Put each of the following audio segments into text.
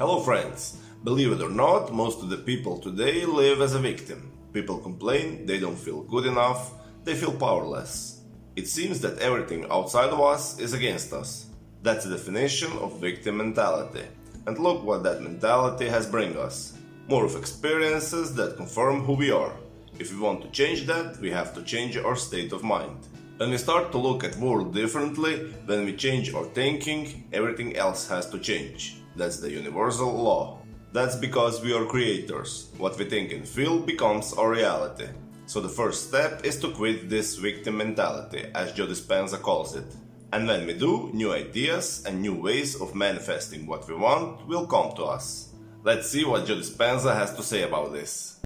Hello friends! Believe it or not, most of the people today live as a victim. People complain, they don't feel good enough, they feel powerless. It seems that everything outside of us is against us. That's the definition of victim mentality. And look what that mentality has bring us. More of experiences that confirm who we are. If we want to change that, we have to change our state of mind. When we start to look at world differently, when we change our thinking, everything else has to change. That's the universal law. That's because we are creators. What we think and feel becomes our reality. So the first step is to quit this victim mentality, as Joe Dispenza calls it. And when we do, new ideas and new ways of manifesting what we want will come to us. Let's see what Joe Dispenza has to say about this.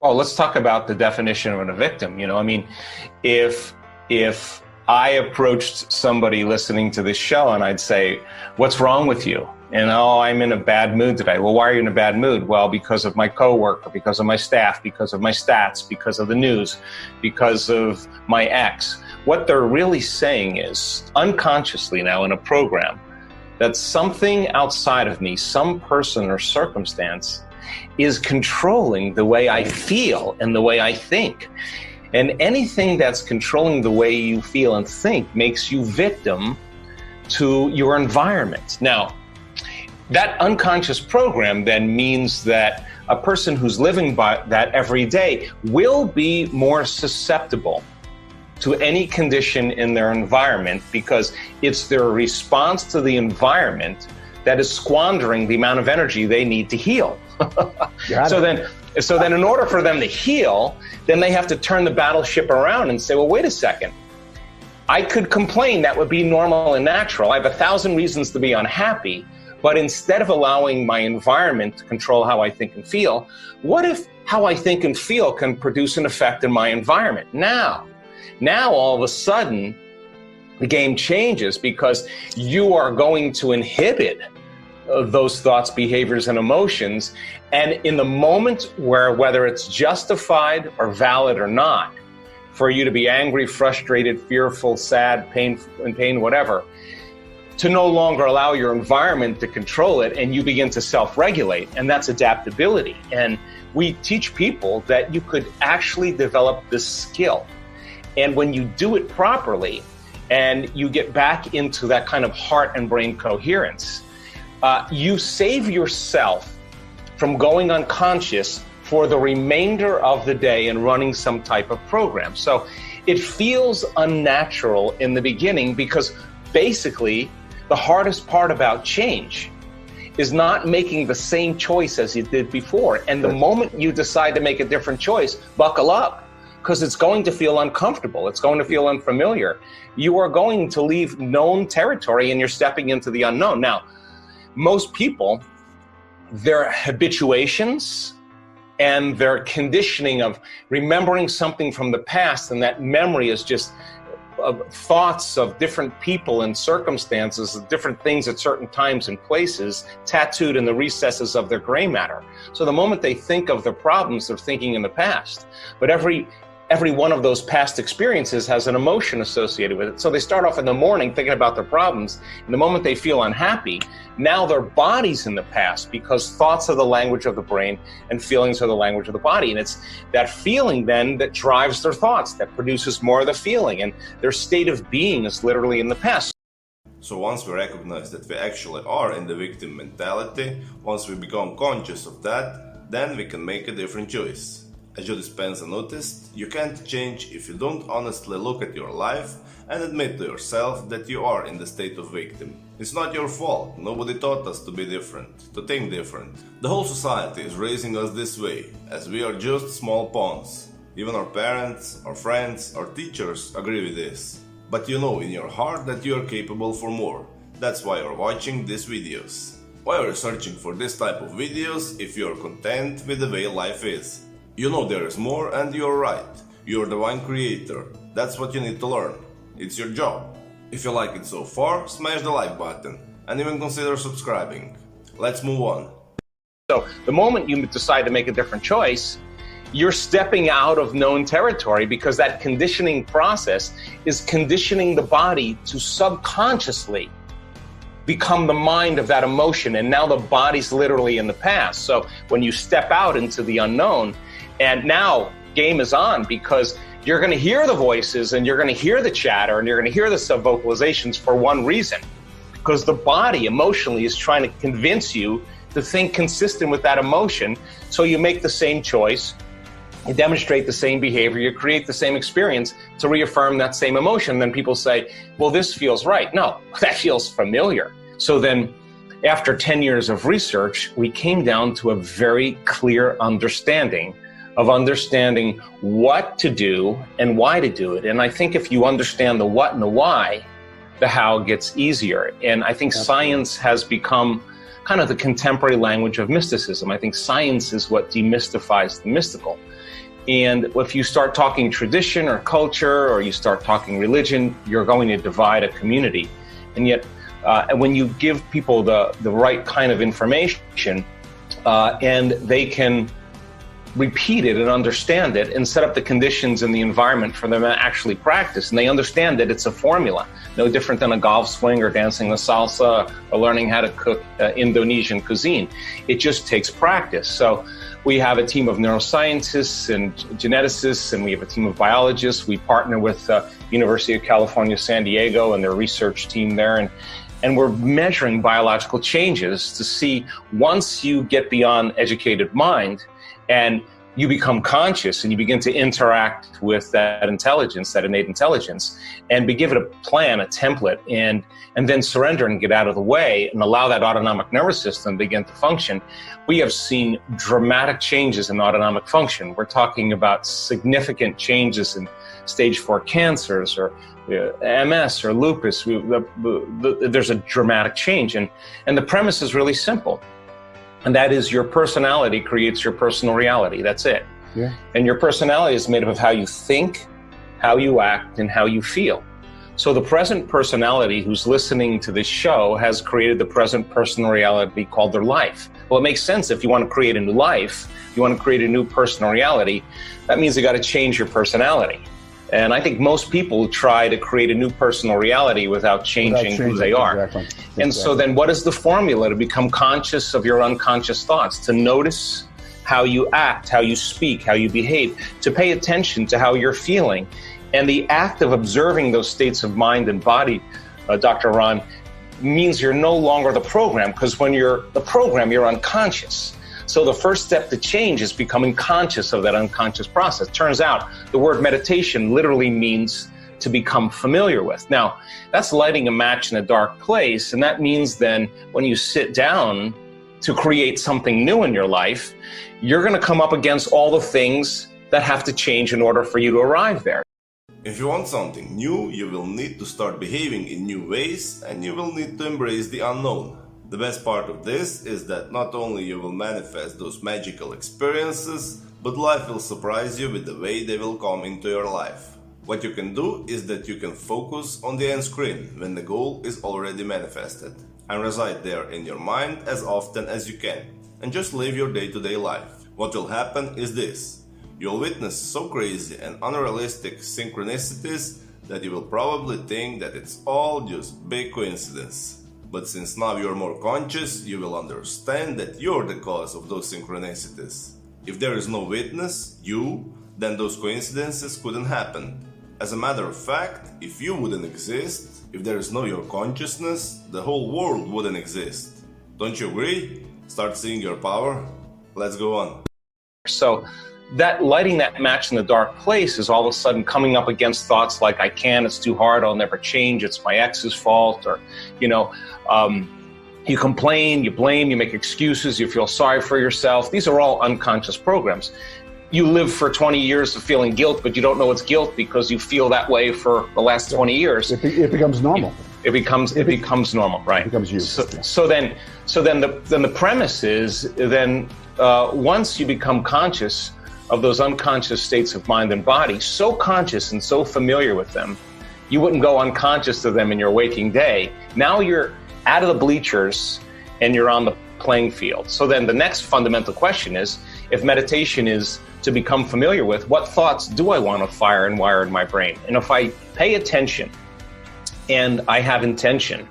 Well, let's talk about the definition of a victim. If I approached somebody listening to this show and I'd say, "What's wrong with you?" And, "Oh, I'm in a bad mood today." "Well, why are you in a bad mood?" "Well, because of my coworker, because of my staff, because of my stats, because of the news, because of my ex." What they're really saying is, unconsciously now in a program, that something outside of me, some person or circumstance, is controlling the way I feel and the way I think. And anything that's controlling the way you feel and think makes you victim to your environment. Now, that unconscious program then means that a person who's living by that every day will be more susceptible to any condition in their environment because it's their response to the environment that is squandering the amount of energy they need to heal. So then in order for them to heal, then they have to turn the battleship around and say, well, wait a second. I could complain, that would be normal and natural. I have 1,000 reasons to be unhappy, but instead of allowing my environment to control how I think and feel, what if how I think and feel can produce an effect in my environment? Now all of a sudden, the game changes because you are going to inhibit those thoughts, behaviors, and emotions. And in the moment where, whether it's justified or valid or not, for you to be angry, frustrated, fearful, sad, pain, whatever, to no longer allow your environment to control it, and you begin to self-regulate, and that's adaptability. And we teach people that you could actually develop this skill. And when you do it properly, and you get back into that kind of heart and brain coherence, you save yourself from going unconscious for the remainder of the day and running some type of program. So it feels unnatural in the beginning because basically the hardest part about change is not making the same choice as you did before. And the moment you decide to make a different choice, buckle up, because it's going to feel uncomfortable. It's going to feel unfamiliar. You are going to leave known territory and you're stepping into the unknown. Now, most people, their habituations and their conditioning of remembering something from the past, and that memory is just thoughts of different people and circumstances, of different things at certain times and places, tattooed in the recesses of their gray matter. So the moment they think of their problems, they're thinking in the past. But every one of those past experiences has an emotion associated with it. So they start off in the morning thinking about their problems, and the moment they feel unhappy, now their body's in the past, because thoughts are the language of the brain and feelings are the language of the body. And it's that feeling then that drives their thoughts, that produces more of the feeling, and their state of being is literally in the past. So once we recognize that we actually are in the victim mentality, once we become conscious of that, then we can make a different choice. As Joe Dispenza noticed, you can't change if you don't honestly look at your life and admit to yourself that you are in the state of victim. It's not your fault, nobody taught us to be different, to think different. The whole society is raising us this way, as we are just small pawns. Even our parents, our friends, our teachers agree with this. But you know in your heart that you are capable for more. That's why you're watching these videos. Why are you searching for this type of videos if you are content with the way life is? You know there is more, and you're right. You're the divine creator. That's what you need to learn. It's your job. If you like it so far, smash the like button and even consider subscribing. Let's move on. So the moment you decide to make a different choice, you're stepping out of known territory, because that conditioning process is conditioning the body to subconsciously become the mind of that emotion, and now the body's literally in the past. So when you step out into the unknown, and now game is on, because you're going to hear the voices and you're going to hear the chatter and you're going to hear the sub-vocalizations for one reason, because the body emotionally is trying to convince you to think consistent with that emotion. So you make the same choice, you demonstrate the same behavior, you create the same experience to reaffirm that same emotion. Then people say, well, this feels right. No, that feels familiar. So then after 10 years of research, we came down to a very clear understanding what to do and why to do it. And I think if you understand the what and the why, the how gets easier. And I think science has become kind of the contemporary language of mysticism. I think science is what demystifies the mystical. And if you start talking tradition or culture, or you start talking religion, you're going to divide a community. And yet, when you give people the right kind of information, and they can repeat it and understand it and set up the conditions and the environment for them to actually practice, and they understand that it's a formula, no different than a golf swing or dancing the salsa or learning how to cook Indonesian cuisine. It just takes practice. So we have a team of neuroscientists and geneticists, and we have a team of biologists. We partner with University of California, San Diego, and their research team there, and we're measuring biological changes to see, once you get beyond educated mind and you become conscious and you begin to interact with that intelligence, that innate intelligence, and give it a plan, a template, and then surrender and get out of the way and allow that autonomic nervous system to begin to function, we have seen dramatic changes in autonomic function. We're talking about significant changes in stage 4 cancers or MS or lupus. There's a dramatic change. And the premise is really simple. And that is, your personality creates your personal reality. That's it. Yeah. And your personality is made up of how you think, how you act, and how you feel. So the present personality who's listening to this show has created the present personal reality called their life. Well, it makes sense. If you want to create a new life, you want to create a new personal reality, that means you got to change your personality. And I think most people try to create a new personal reality without changing who they are. Exactly. And so then what is the formula to become conscious of your unconscious thoughts? To notice how you act, how you speak, how you behave, to pay attention to how you're feeling. And the act of observing those states of mind and body, Dr. Ron, means you're no longer the program, because when you're the program, you're unconscious. So the first step to change is becoming conscious of that unconscious process. Turns out the word meditation literally means to become familiar with. Now, that's lighting a match in a dark place, and that means then when you sit down to create something new in your life, you're going to come up against all the things that have to change in order for you to arrive there. If you want something new, you will need to start behaving in new ways, and you will need to embrace the unknown. The best part of this is that not only you will manifest those magical experiences, but life will surprise you with the way they will come into your life. What you can do is that you can focus on the end screen when the goal is already manifested, and reside there in your mind as often as you can, and just live your day-to-day life. What will happen is this: you'll witness so crazy and unrealistic synchronicities that you will probably think that it's all just big coincidence. But since now you're more conscious, you will understand that you're the cause of those synchronicities. If there is no witness, then those coincidences couldn't happen. As a matter of fact, if you wouldn't exist, if there is no your consciousness, the whole world wouldn't exist. Don't you agree? Start seeing your power. Let's go on. So that lighting that match in the dark place is all of a sudden coming up against thoughts like, I can't, it's too hard, I'll never change, it's my ex's fault, or, you complain, you blame, you make excuses, you feel sorry for yourself. These are all unconscious programs. You live for 20 years of feeling guilt, but you don't know it's guilt because you feel that way for the last 20 years. It becomes normal. It becomes normal, right? It becomes you. So then the premise is once you become conscious of those unconscious states of mind and body, so conscious and so familiar with them, you wouldn't go unconscious of them in your waking day. Now you're out of the bleachers and you're on the playing field. So then the next fundamental question is, if meditation is to become familiar with, what thoughts do I want to fire and wire in my brain? And if I pay attention and I have intention,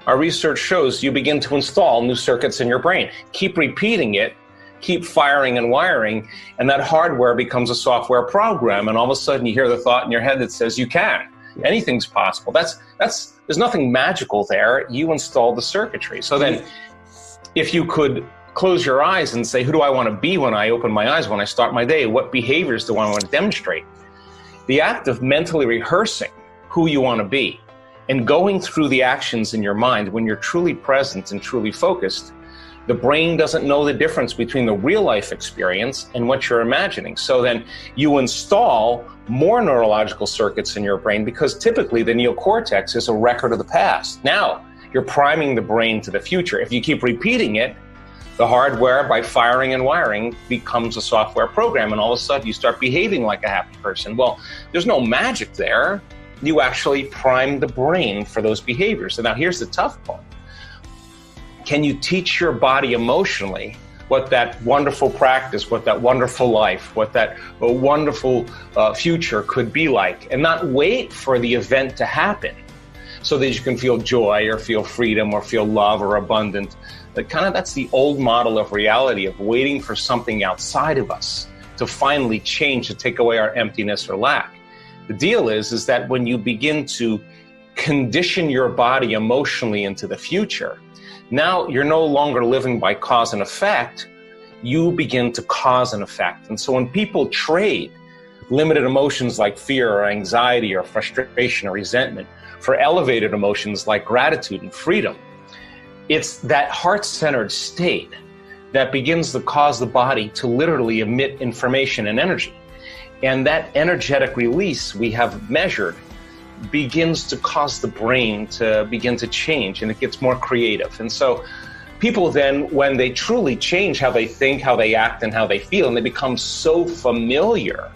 our research shows you begin to install new circuits in your brain. Keep repeating it, keep firing and wiring, and that hardware becomes a software program, and all of a sudden you hear the thought in your head that says you can. Anything's possible. There's nothing magical there. You installed the circuitry. So then if you could close your eyes and say, who do I want to be when I open my eyes, when I start my day? What behaviors do I want to demonstrate? The act of mentally rehearsing who you want to be and going through the actions in your mind when you're truly present and truly focused, the brain doesn't know the difference between the real life experience and what you're imagining. So then you install more neurological circuits in your brain because typically the neocortex is a record of the past. Now you're priming the brain to the future. If you keep repeating it, the hardware, by firing and wiring, becomes a software program, and all of a sudden you start behaving like a happy person. Well, there's no magic there. You actually prime the brain for those behaviors. And now here's the tough part. Can you teach your body emotionally what that wonderful practice, what that wonderful life, what that wonderful future could be like, and not wait for the event to happen so that you can feel joy or feel freedom or feel love or abundant? That's the old model of reality, of waiting for something outside of us to finally change, to take away our emptiness or lack. The deal is that when you begin to condition your body emotionally into the future, now you're no longer living by cause and effect, you begin to cause an effect. And so when people trade limited emotions like fear or anxiety or frustration or resentment for elevated emotions like gratitude and freedom, it's that heart-centered state that begins to cause the body to literally emit information and energy. And that energetic release we have measured begins to cause the brain to begin to change, and it gets more creative. And so people then, when they truly change how they think, how they act, and how they feel, and they become so familiar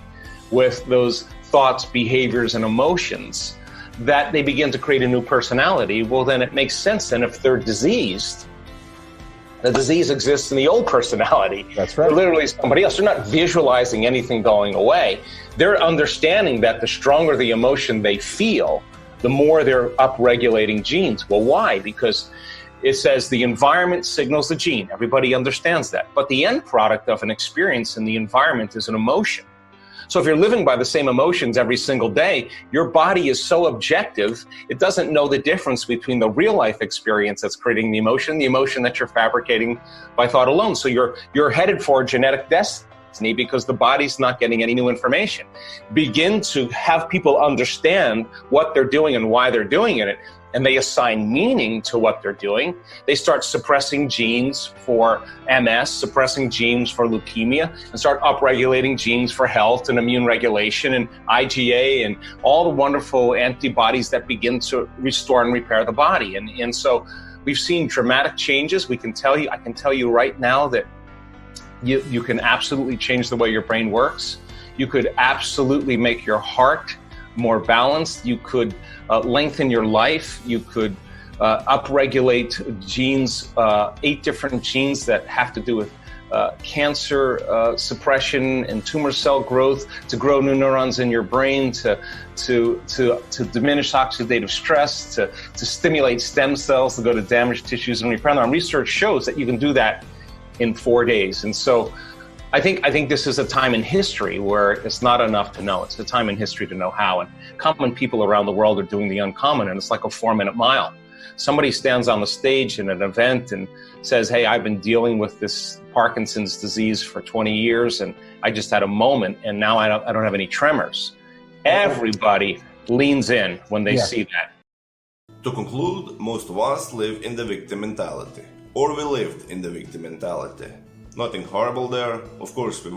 with those thoughts, behaviors, and emotions that they begin to create a new personality, well, then it makes sense. And if they're diseased, the disease exists in the old personality. That's right. They're literally somebody else. They're not visualizing anything going away. They're understanding that the stronger the emotion they feel, the more they're upregulating genes. Well, why? Because it says the environment signals the gene. Everybody understands that. But the end product of an experience in the environment is an emotion. So if you're living by the same emotions every single day, your body is so objective, it doesn't know the difference between the real life experience that's creating the emotion that you're fabricating by thought alone. So you're headed for a genetic destiny because the body's not getting any new information. Begin to have people understand what they're doing and why they're doing it, and they assign meaning to what they're doing. They start suppressing genes for MS, suppressing genes for leukemia, and start upregulating genes for health and immune regulation and IgA and all the wonderful antibodies that begin to restore and repair the body. And so we've seen dramatic changes. I can tell you right now that you can absolutely change the way your brain works. You could absolutely make your heart more balanced. You could lengthen your life. You could upregulate genes, 8 different genes that have to do with cancer suppression and tumor cell growth, to grow new neurons in your brain, to diminish oxidative stress, to stimulate stem cells to go to damaged tissues and repair them. Research shows that you can do that in 4 days. And so I think this is a time in history where it's not enough to know. It's a time in history to know how. And common people around the world are doing the uncommon, and it's like a 4-minute mile. Somebody stands on the stage in an event and says, hey, I've been dealing with this Parkinson's disease for 20 years, and I just had a moment, and now I don't have any tremors. Everybody leans in when they see that. To conclude, most of us live in the victim mentality, or we lived in the victim mentality. Nothing horrible there, of course we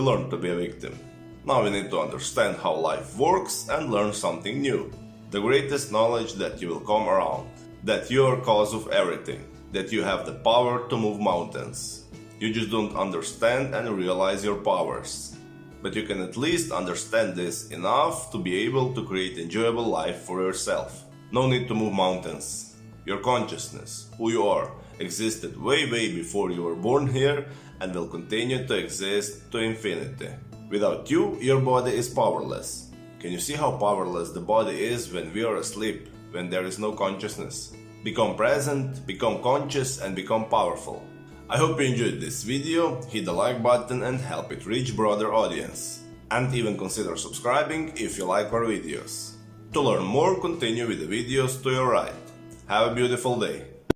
learned to be a victim. Now we need to understand how life works and learn something new. The greatest knowledge that you will come around, that you are cause of everything, that you have the power to move mountains. You just don't understand and realize your powers. But you can at least understand this enough to be able to create enjoyable life for yourself. No need to move mountains. Your consciousness, who you are, existed way before you were born here and will continue to exist to infinity. Without you, your body is powerless. Can you see how powerless the body is when we are asleep, when there is no consciousness? Become present, become conscious, and become powerful. I hope you enjoyed this video, hit the like button and help it reach broader audience. And even consider subscribing if you like our videos. To learn more, continue with the videos to your right. Have a beautiful day.